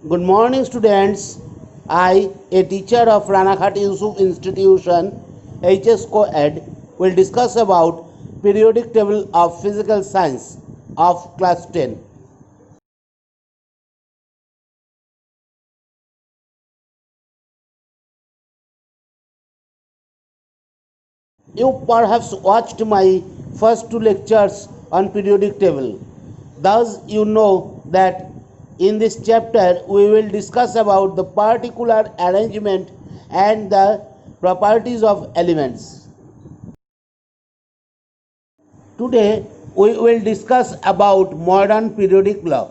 Good morning, students. I, a teacher of Ranaghati Yusuf Institution, HS Co-Ed, will discuss about periodic table of physical science of class 10. You perhaps watched my first two lectures on periodic table. Thus, you know that in this chapter we will discuss about the particular arrangement and the properties of elements. Today we will discuss about modern periodic law.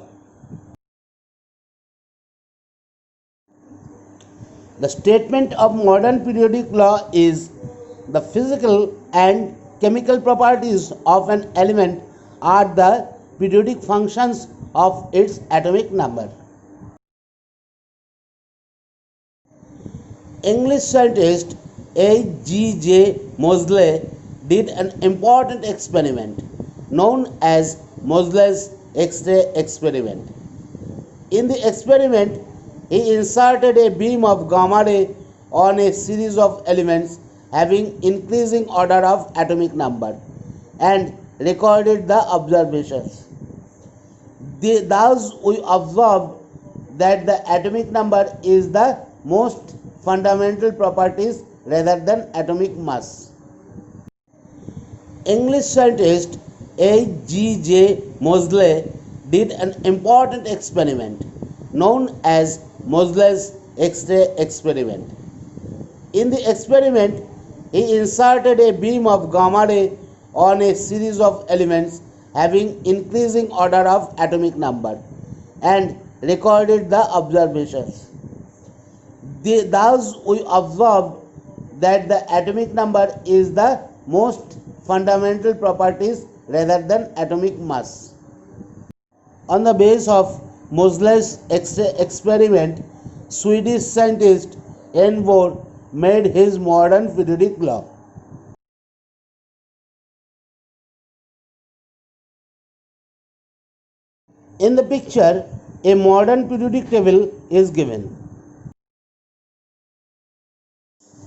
The statement of modern periodic law is the physical and chemical properties of an element are the periodic functions of its atomic number. English scientist H.G.J. Moseley did an important experiment known as Moseley's X-ray experiment. In the experiment, he inserted a beam of gamma ray on a series of elements having increasing order of atomic number and recorded the observations. Thus, we observed that the atomic number is the most fundamental properties rather than atomic mass. English scientist H.G.J. Moseley did an important experiment known as Moseley's X-ray experiment. In the experiment, he inserted a beam of gamma ray on a series of elements having increasing order of atomic number and recorded the observations. Thus, we observed that the atomic number is the most fundamental properties rather than atomic mass. On the basis of Moseley's X-ray experiment, Swedish scientist N. Bohr made his modern periodic law. In the picture, a modern periodic table is given.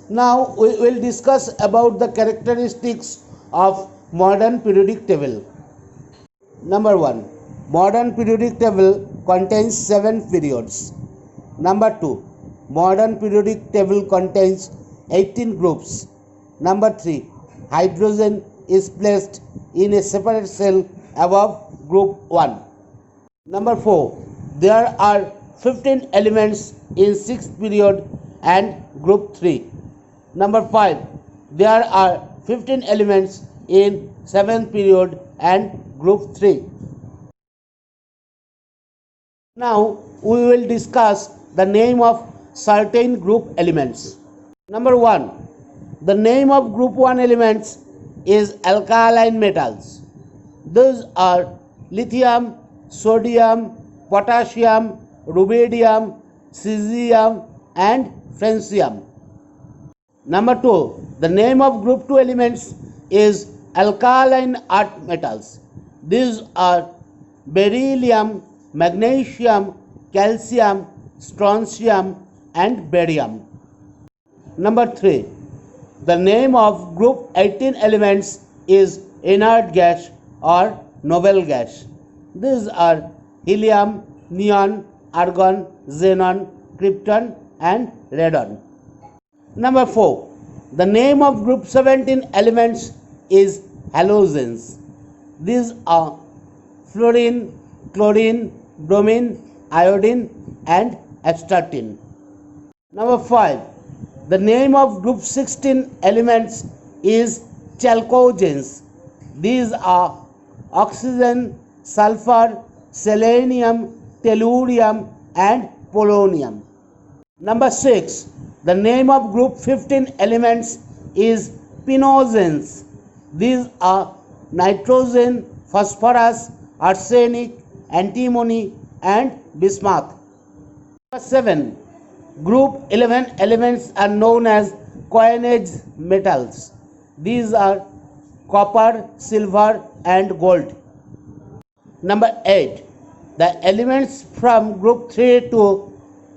Now we will discuss about the characteristics of modern periodic table. Number 1. Modern periodic table contains 7 periods. Number 2. Modern periodic table contains 18 groups. Number 3. Hydrogen is placed in a separate cell above group 1. Number 4. There are 15 elements in 6th period and group 3. Number 5. There are 15 elements in 7th period and group 3. Now we will discuss the name of certain group elements. Number 1. The name of group 1 elements is alkaline metals. These are lithium, sodium, potassium, rubidium, cesium and francium. Number 2. The name of group 2 elements is alkaline earth metals. These are beryllium, magnesium, calcium, strontium and barium. Number 3. The name of group 18 elements is inert gas or noble gas. These are helium, neon, argon, xenon, krypton and radon. Number 4. The name of group 17 elements is halogens. These are fluorine, chlorine, bromine, iodine and astatine. Number 5. The name of group 16 elements is chalcogens. These are oxygen, sulfur, selenium, tellurium and polonium. Number 6. The name of group 15 elements is pinogens. These are nitrogen, phosphorus, arsenic, antimony and bismuth. Number 7. Group 11 elements are known as coinage metals. These are copper, silver and gold. Number 8. The elements from group 3 to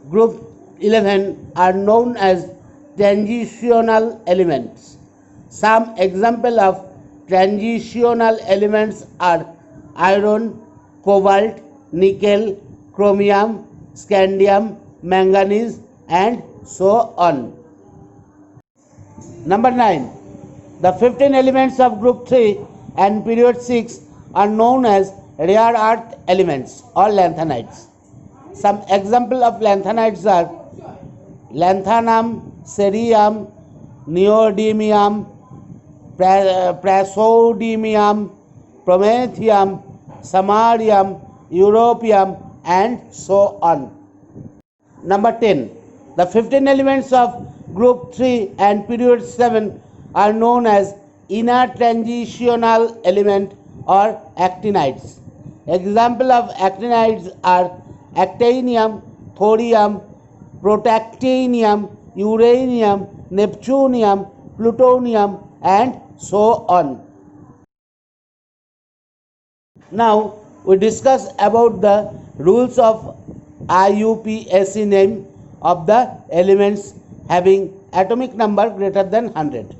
Group 11 are known as transitional elements. Some example of transitional elements are iron, cobalt, nickel, chromium, scandium, manganese, and so on. Number 9. The 15 elements of group 3 and period 6 are known as rare earth elements or lanthanides. Some example of lanthanides are lanthanum, cerium, neodymium, praseodymium, promethium, samarium, europium, and so on. Number 10. The 15 elements of group 3 and period 7 are known as inner transitional element or actinides. Example of actinides are actinium, thorium, protactinium, uranium, neptunium, plutonium, and so on. Now we discuss about the rules of IUPAC name of the elements having atomic number greater than 100.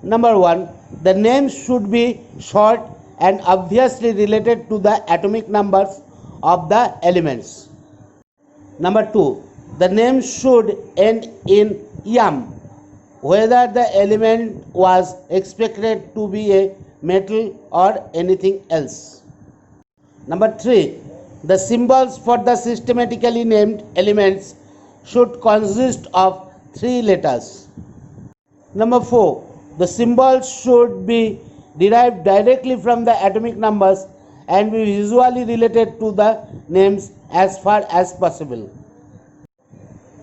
Number 1. The names should be short and obviously related to the atomic numbers of the elements. Number 2. The name should end in yam, whether the element was expected to be a metal or anything else. Number 3. The symbols for the systematically named elements should consist of 3 letters. Number 4. The symbols should be derived directly from the atomic numbers and be visually related to the names as far as possible.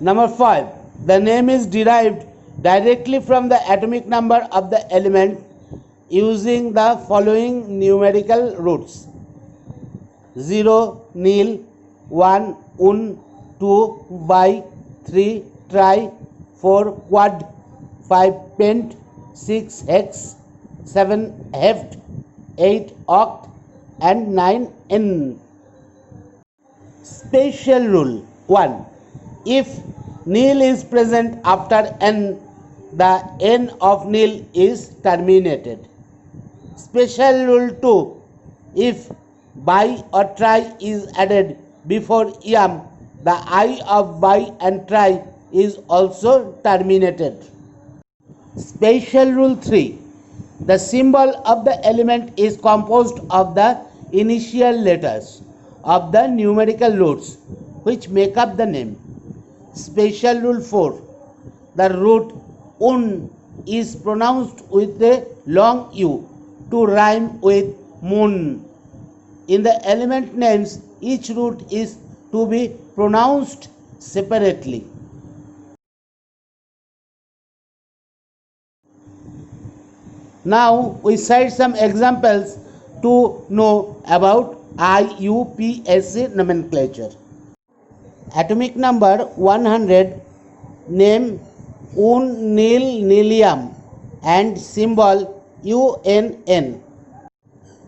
Number 5. The name is derived directly from the atomic number of the element using the following numerical roots: 0 nil, 1 un, 2 bi, 3 tri, 4 quad, 5 pent, 6 hex, 7 heft, 8 oct, and 9 n. Special rule 1. If nil is present after n, the n of nil is terminated. Special rule 2. If bi or tri is added before yam, the I of bi and tri is also terminated. Special rule 3. The symbol of the element is composed of the initial letters of the numerical roots which make up the name. Special rule 4. The root un is pronounced with a long u to rhyme with moon. In the element names, each root is to be pronounced separately. Now we cite some examples to know about IUPAC nomenclature. Atomic number 100, name un nil nilium and symbol UNN.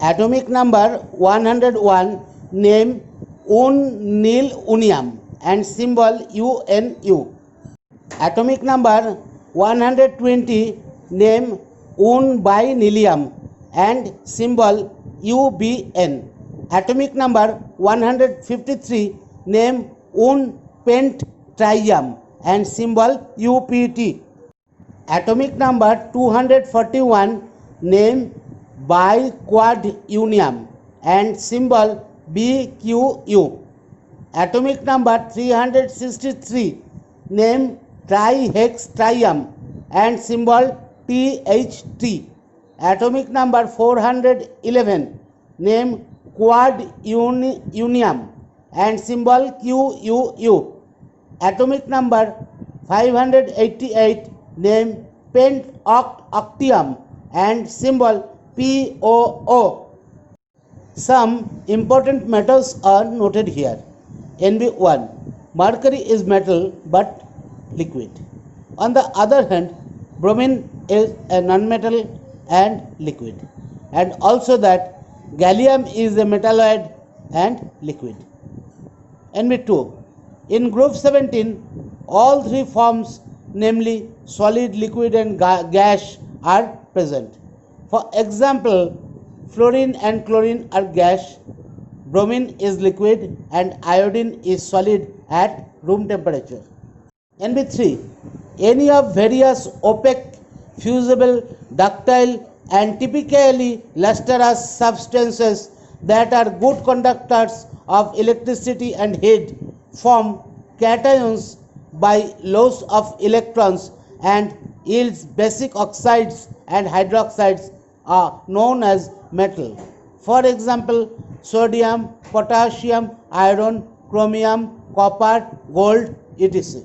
Atomic number 101, name un nil unium and symbol UNU. Atomic number 120, name un binilium and symbol UBN. Atomic number 153, name un pentrium and symbol UPT. Atomic number 241, name biquadunium and symbol BQU. Atomic number 363, name trihextrium and symbol THT. Atomic number 411, name quadunium and symbol QUU. Atomic number 588, name pentoctium and symbol POO. Some important metals are noted here. NB1. Mercury is metal but liquid. On the other hand, bromine is a non-metal and liquid. And also that gallium is a metalloid and liquid. NB2. In group 17, all three forms, namely solid, liquid and gas, are present. For example, fluorine and chlorine are gas, bromine is liquid and iodine is solid at room temperature. NB3, any of various opaque, fusible, ductile and typically lustrous substances that are good conductors of electricity and heat form cations by loss of electrons and yields basic oxides and hydroxides are known as metal. For example, sodium, potassium, iron, chromium, copper, gold, etc.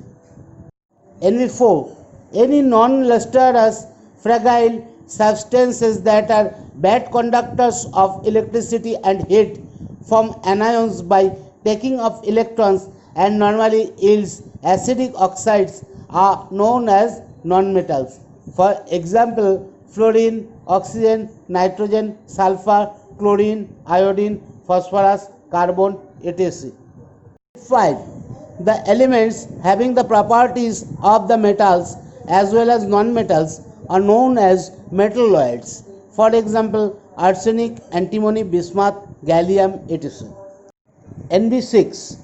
NV4, any non-lustrous, fragile substances that are bad conductors of electricity and heat form anions by taking of electrons and normally yields acidic oxides are known as nonmetals. For example, fluorine, oxygen, nitrogen, sulfur, chlorine, iodine, phosphorus, carbon, etc. 5. The elements having the properties of the metals as well as non-metals are known as metalloids. For example, arsenic, antimony, bismuth, gallium, etc. NB6.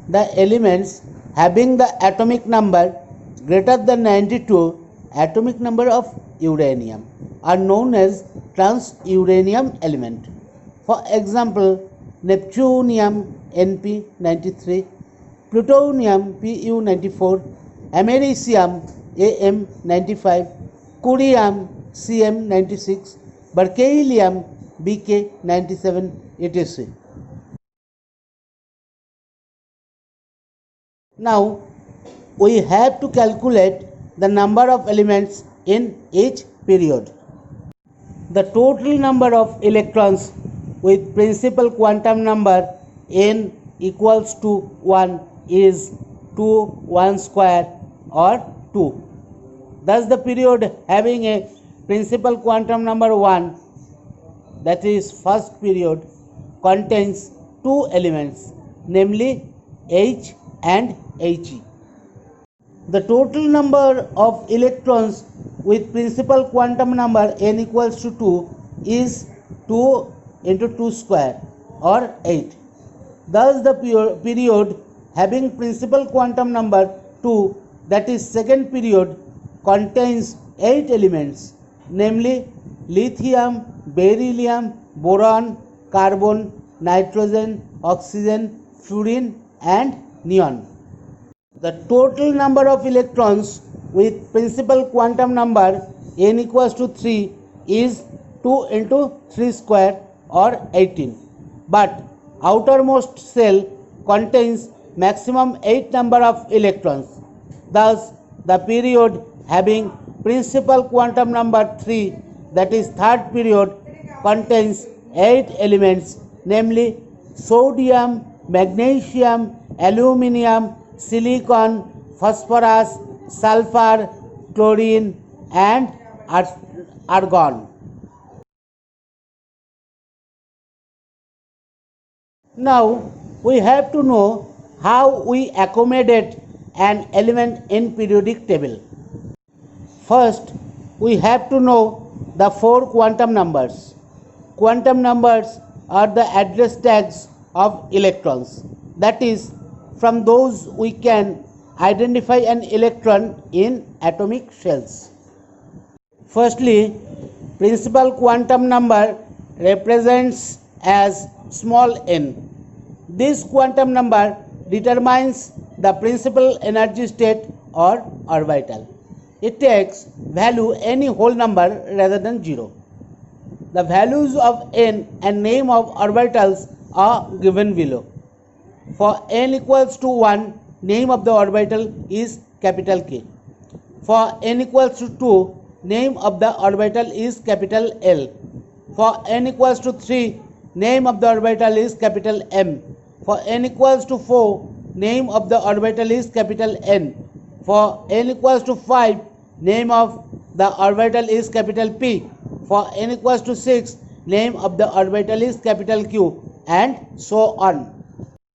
The elements having the atomic number greater than 92, atomic number of uranium, are known as transuranium element. For example, neptunium Np93, plutonium Pu94, americium Am95, curium Cm96, berkelium Bk97, etc. Now we have to calculate the number of elements in each period. The total number of electrons with principal quantum number n equals to 1 is 2 1 square or 2. Thus the period having a principal quantum number 1, that is first period, contains two elements, namely H and He. The total number of electrons with principal quantum number n equals to 2 is 2 into 2 square or 8. Thus the period having principal quantum number 2, that is second period, contains 8 elements, namely lithium, beryllium, boron, carbon, nitrogen, oxygen, fluorine and neon. The total number of electrons with principal quantum number n equals to 3 is 2 into 3 square or 18. But outermost shell contains maximum 8 number of electrons. Thus the period having principal quantum number 3, that is third period, contains 8 elements, namely sodium, magnesium, aluminium, silicon, phosphorus, sulfur, chlorine and argon. Now we have to know how we accommodate an element in periodic table. First, we have to know the 4 quantum numbers. Quantum numbers are the address tags of electrons. That is, from those we can identify an electron in atomic shells. Firstly, principal quantum number represents as small n. This quantum number determines the principal energy state or orbital. It takes value any whole number rather than 0. The values of n and name of orbitals are given below. For n equals to 1, name of the orbital is capital K. For n equals to 2, name of the orbital is capital L. For n equals to 3, name of the orbital is capital M. For n equals to 4, name of the orbital is capital N. For n equals to 5, name of the orbital is capital P. For n equals to 6, name of the orbital is capital Q, and so on.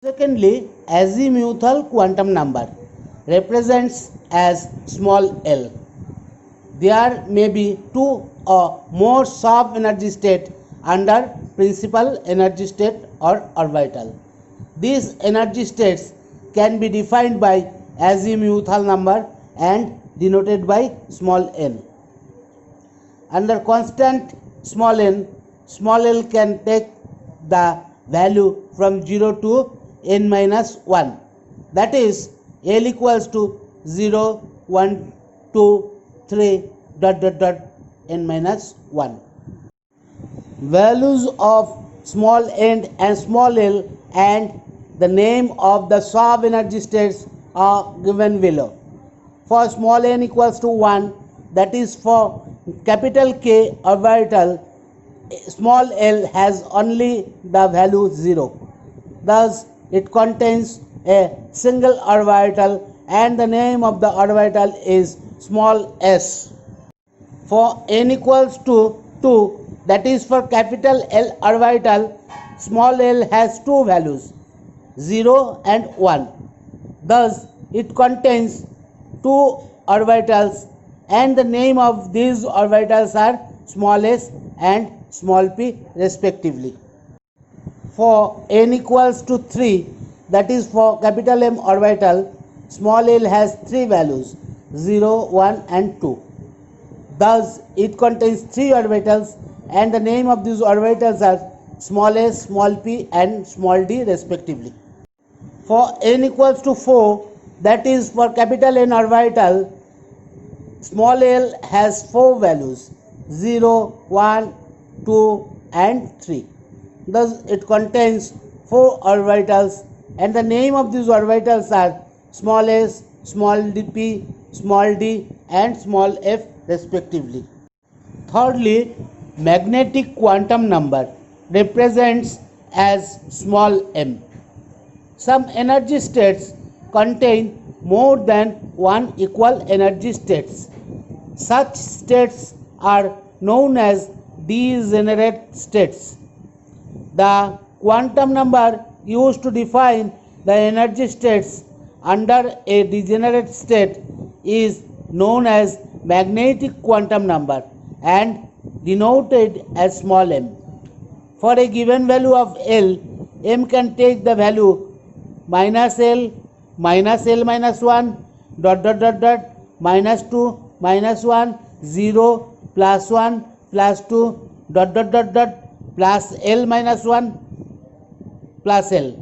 Secondly, azimuthal quantum number represents as small l. There may be two or more sub-energy state under principal energy state or orbital. These energy states can be defined by azimuthal number and denoted by small n. Under constant small l can take the value from 0 to n minus 1. That is, l equals to 0, 1, 2, 3, ... n minus 1. Values of small n and small l and the name of the sub-energy states are given below. For small n equals to 1, that is for capital K orbital, small l has only the value 0. Thus, it contains a single orbital and the name of the orbital is small s. For n equals to 2, that is for capital L orbital, small l has two values, 0 and 1. Thus, it contains two orbitals and the name of these orbitals are small s and small p respectively. For n equals to 3, that is for capital M orbital, small l has three values, 0, 1 and 2. Thus, it contains three orbitals and the name of these orbitals are small s, small p and small d respectively. For n equals to 4, that is for capital N orbital, small l has four values, 0, 1, 2 and 3. Thus, it contains four orbitals and the name of these orbitals are small s, small p, small d and small f respectively. Thirdly, magnetic quantum number represents as small m. Some energy states contain more than one equal energy states. Such states are known as degenerate states. The quantum number used to define the energy states under a degenerate state is known as magnetic quantum number and denoted as small m. For a given value of L, m can take the value minus L minus 1, minus 2, minus 1, 0, plus 1, plus 2, plus L minus 1, plus L.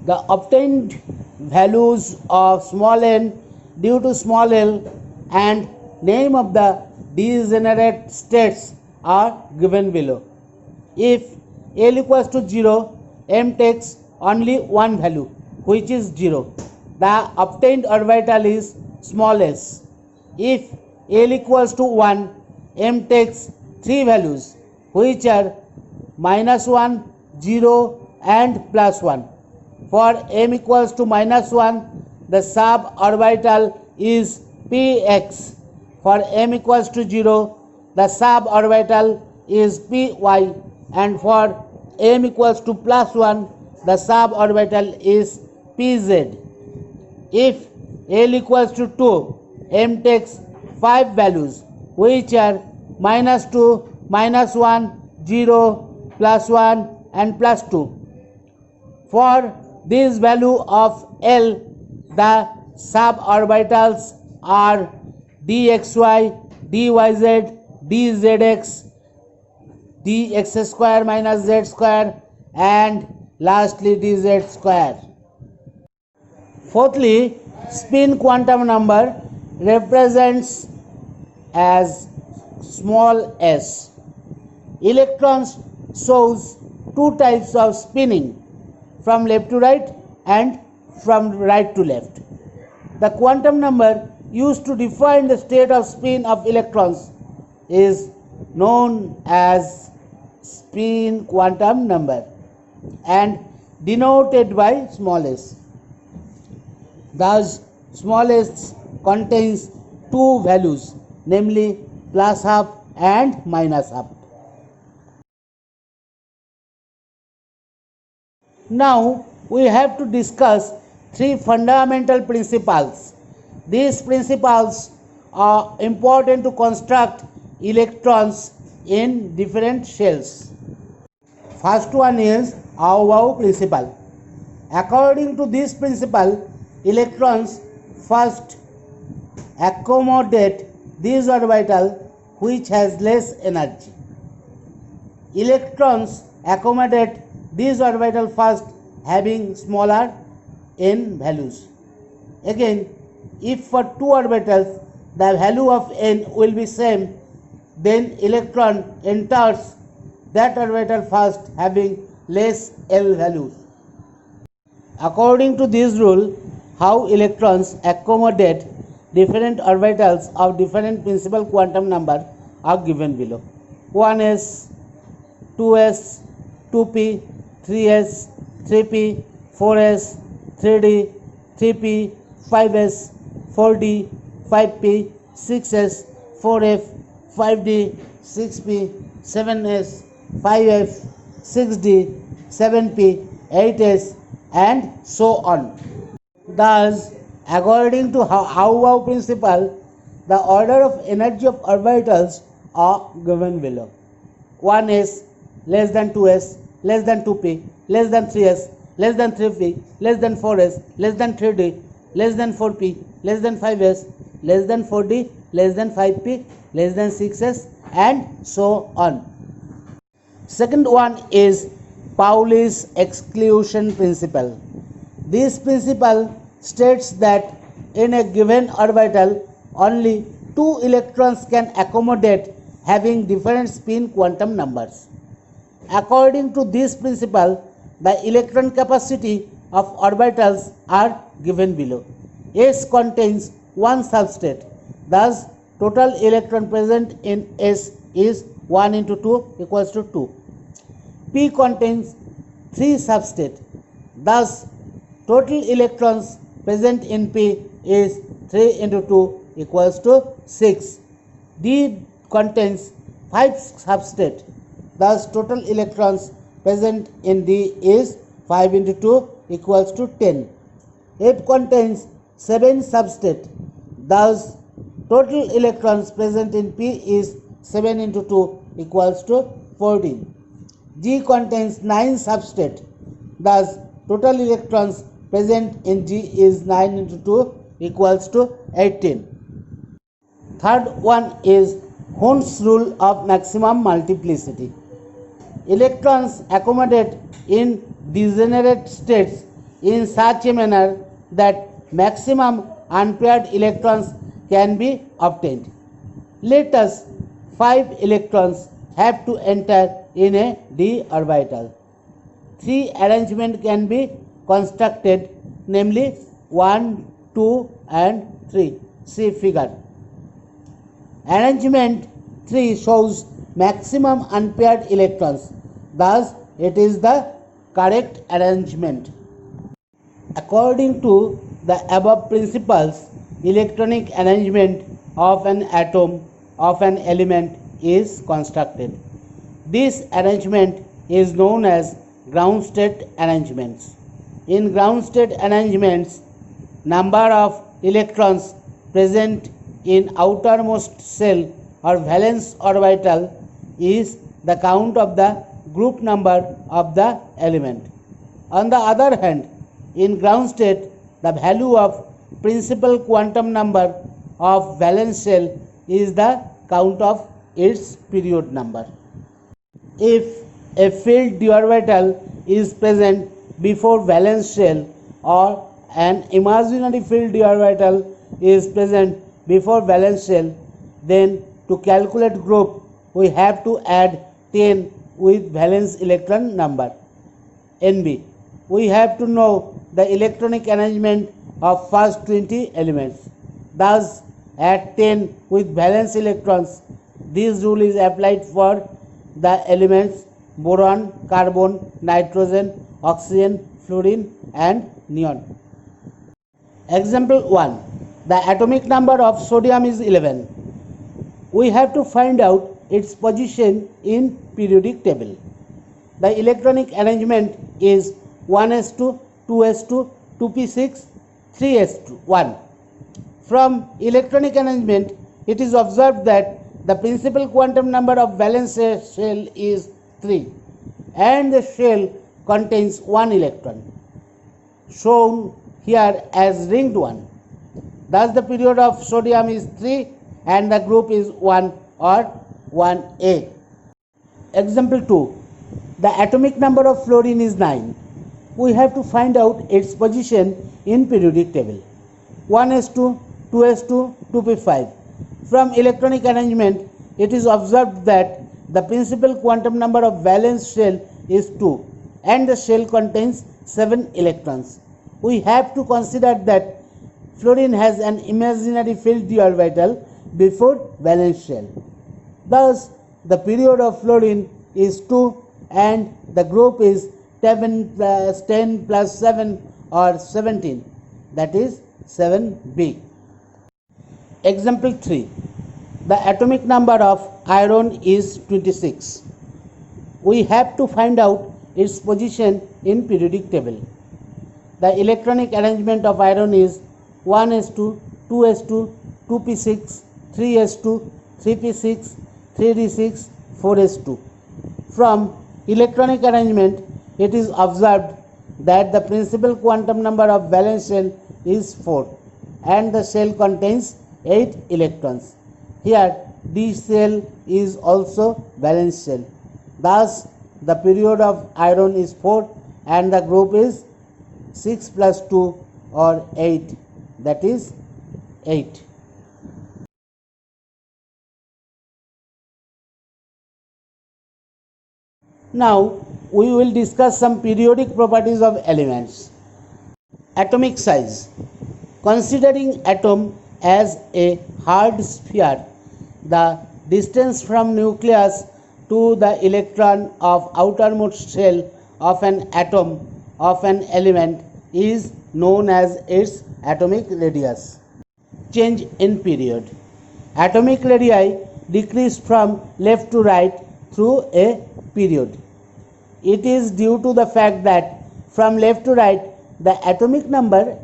The obtained values of small n due to small l and name of the degenerate states are given below. If L equals to 0, m takes only one value, which is 0. The obtained orbital is small s. If L equals to 1, m takes three values, which are minus 1, 0 and plus 1. For m equals to minus 1, the suborbital is px. For m equals to 0, the suborbital is py, and for m equals to plus 1, the suborbital is pz. If L equals to 2, m takes five values, which are minus 2, minus 1, 0, plus 1 and plus 2. For this value of L, the suborbitals are dxy, dyz, dzx, dx square minus z square and lastly dz square. Fourthly, spin quantum number represents as small s. Electrons shows two types of spinning, from left to right and from right to left. The quantum number used to define the state of spin of electrons is known as spin quantum number and denoted by small s. Thus, small s contains two values, namely plus half and minus half. Now we have to discuss three fundamental principles. These principles are important to construct electrons in different shells. First one is Auer principle. According to this principle, electrons first accommodate this orbital which has less energy. Electrons accommodate this orbital first having smaller n values. Again, if for two orbitals the value of n will be same, then electron enters that orbital first having less L values. According to this rule, how electrons accommodate different orbitals of different principal quantum number are given below. 1s, 2s, 2p, 3s, 3p, 4s, 3d, 3p, 5s, 4d, 5p, 6s, 4f, 5d, 6p, 7s, 5f, 6d, 7p, 8s, and so on. Thus, according to Auer principle, the order of energy of orbitals are given below. 1s less than 2s less than 2p less than 3s less than 3p less than 4s less than 3d less than 4p less than 5s less than 4d less than 5p less than 6s, and so on. Second one is Pauli's exclusion principle. This principle states that in a given orbital only two electrons can accommodate having different spin quantum numbers. According to this principle, the electron capacity of orbitals are given below. S contains one substate, thus total electron present in S is 1 into 2 equals to 2. P contains 3 substate, thus total electrons present in P is 3 into 2 equals to 6. D contains 5 substate, thus total electrons present in D is 5 into 2 equals to 10. F contains 7 substate, thus total electrons present in P is 7 into 2 equals to 14. G contains 9 substate, thus total electrons present in G is 9 into 2 equals to 18. Third one is Hund's rule of maximum multiplicity. Electrons accommodate in degenerate states in such a manner that maximum unpaired electrons can be obtained. Let us 5 electrons have to enter in a d orbital. 3 arrangement can be constructed, namely 1, 2 and 3. See figure. Arrangement 3 shows maximum unpaired electrons, thus it is the correct arrangement. According to the above principles, electronic arrangement of an atom of an element is constructed. This arrangement is known as ground state arrangements. In ground state arrangements, number of electrons present in outermost shell or valence orbital is the count of the group number of the element. On the other hand, in ground state, the value of principal quantum number of valence shell is the count of its period number. If a field d orbital is present before valence shell or an imaginary field d orbital is present before valence shell, then to calculate group we have to add 10 with valence electron number Nb. We have to know the electronic arrangement of first 20 elements. Thus, add 10 with valence electrons. This rule is applied for the elements boron, carbon, nitrogen, oxygen, fluorine and neon. Example 1. The atomic number of sodium is 11. We have to find out its position in periodic table. The electronic arrangement is 1s2, 2s2, 2p6, 3s2, 1. From electronic arrangement, it is observed that the principal quantum number of valence shell is 3 and the shell contains 1 electron, shown here as ringed one. Thus the period of sodium is 3 and the group is 1 or 1a. Example 2. The atomic number of fluorine is 9. We have to find out its position in periodic table. 1s2, 2s2, 2p5. From electronic arrangement, it is observed that the principal quantum number of valence shell is 2 and the shell contains 7 electrons. We have to consider that fluorine has an imaginary filled d orbital before valence shell. Thus, the period of fluorine is 2 and the group is 10 plus 7 or 17, that is 7b. Example 3. The atomic number of iron is 26. We have to find out its position in periodic table. The electronic arrangement of iron is 1s2, 2s2, 2p6, 3s2, 3p6, 3d6, 4s2. From electronic arrangement, it is observed that the principal quantum number of valence shell is 4 and the shell contains 8 electrons. Here d shell is also valence shell. Thus the period of iron is 4 and the group is 6 plus 2 or 8, that is 8. Now we will discuss some periodic properties of elements. Atomic size. Considering atom as a hard sphere, the distance from nucleus to the electron of outermost shell of an atom of an element is known as its atomic radius. Change in period. Atomic radii decrease from left to right through a period. It is due to the fact that from left to right the atomic number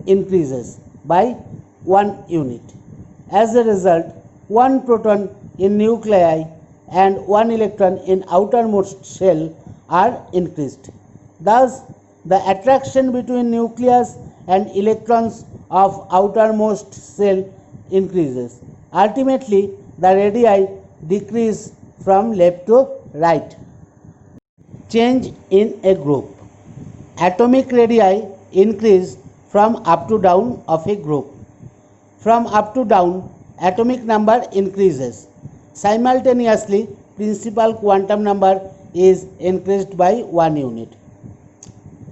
increases by 1 unit. As a result, 1 proton in nuclei and 1 electron in outermost shell are increased. Thus, the attraction between nucleus and electrons of outermost shell increases. Ultimately, the radii decrease from left to right. Change in a group. Atomic radii increase from up to down of a group. From up to down, atomic number increases. Simultaneously, principal quantum number is increased by 1 unit.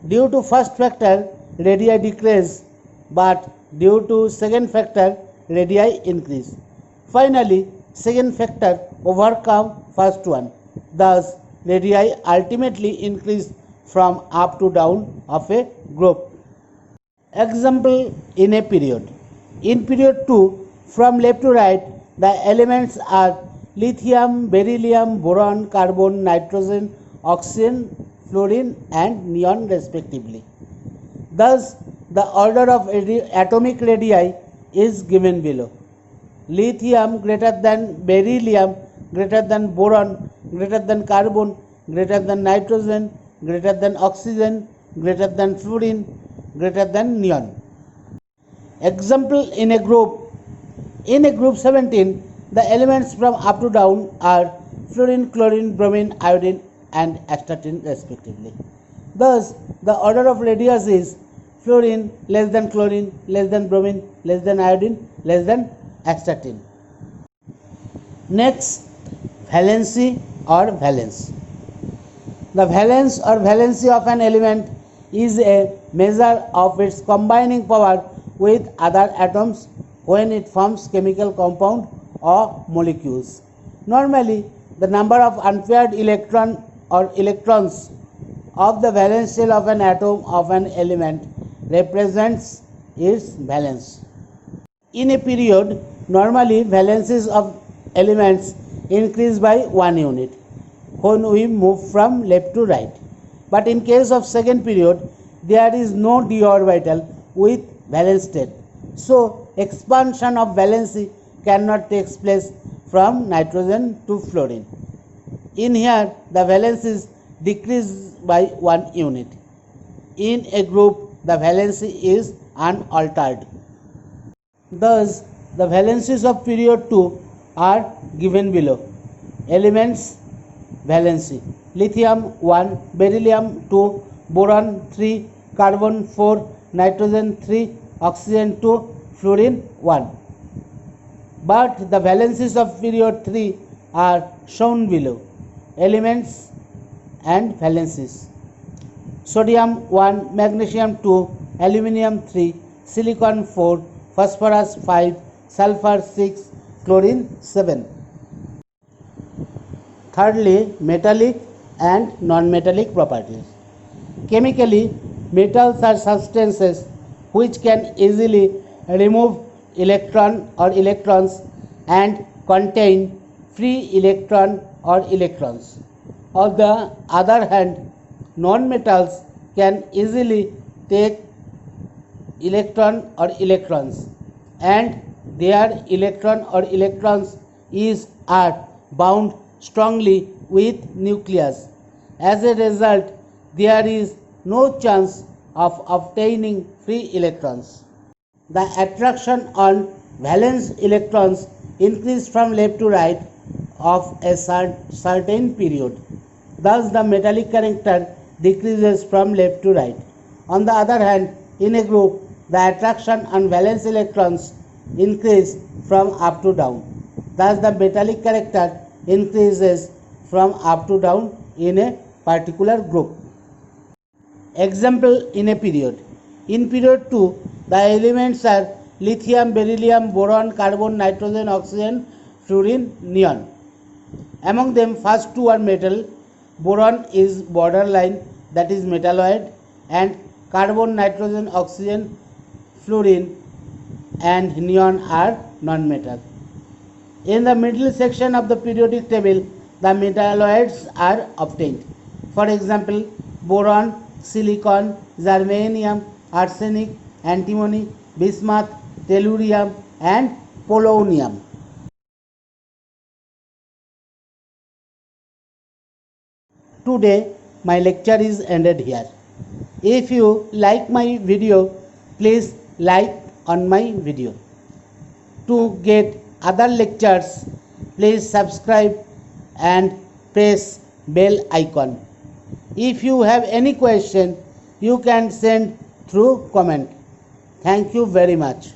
Due to first factor, radii decrease, but due to second factor, radii increase. Finally, second factor overcome first one. Thus, radii ultimately increase from up to down of a group. Example in a period. In period 2, from left to right, the elements are lithium, beryllium, boron, carbon, nitrogen, oxygen, fluorine and neon respectively. Thus, the order of atomic radii is given below. Lithium greater than beryllium, greater than boron, greater than carbon, greater than nitrogen, greater than oxygen, greater than fluorine, greater than neon. Example in a group. In a group 17, the elements from up to down are fluorine, chlorine, bromine, iodine and astatine respectively. Thus, the order of radius is fluorine less than chlorine, less than bromine, less than iodine, less than astatine. Next, valency or valence. The valence or valency of an element is a measure of its combining power with other atoms when it forms chemical compound or molecules. Normally, the number of unpaired electron or electrons of the valence shell of an atom of an element represents its valence. In a period, normally valences of elements increase by 1 unit when we move from left to right. But in case of second period, there is no d orbital with valence state. So expansion of valency cannot take place from nitrogen to fluorine. In here, the valence is decreased by 1 unit. In a group, the valency is unaltered. Thus, the valencies of period 2 are given below. Elements valency: lithium 1, beryllium 2, boron 3, carbon 4, nitrogen 3, oxygen 2, fluorine 1. But the valencies of period 3 are shown below. Elements and valencies: sodium 1, magnesium 2, aluminium 3, silicon 4, phosphorus 5, sulfur 6, chlorine 7. Thirdly, metallic and non-metallic properties. Chemically, metals are substances which can easily remove electron or electrons and contain free electron or electrons. On the other hand, non-metals can easily take electron or electrons, and their electron or electrons are bound strongly with nucleus. As a result, there is no chance of obtaining free electrons. The attraction on valence electrons increase from left to right of a certain period. Thus, the metallic character decreases from left to right. On the other hand, in a group, the attraction on valence electrons increase from up to down. Thus, the metallic character increases from up to down in a particular group. Example in a period. In period 2, the elements are lithium, beryllium, boron, carbon, nitrogen, oxygen, fluorine, neon. Among them, first two are metal. Boron is borderline, that is metalloid, and carbon, nitrogen, oxygen, fluorine and neon are non-metal. In the middle section of the periodic table, the metalloids are obtained. For example, boron, silicon, germanium, arsenic, antimony, bismuth, tellurium and polonium. Today my lecture is ended here. If you like my video, please like on my video. To get other lectures, please subscribe and press bell icon. If you have any question, you can send through comment. Thank you very much.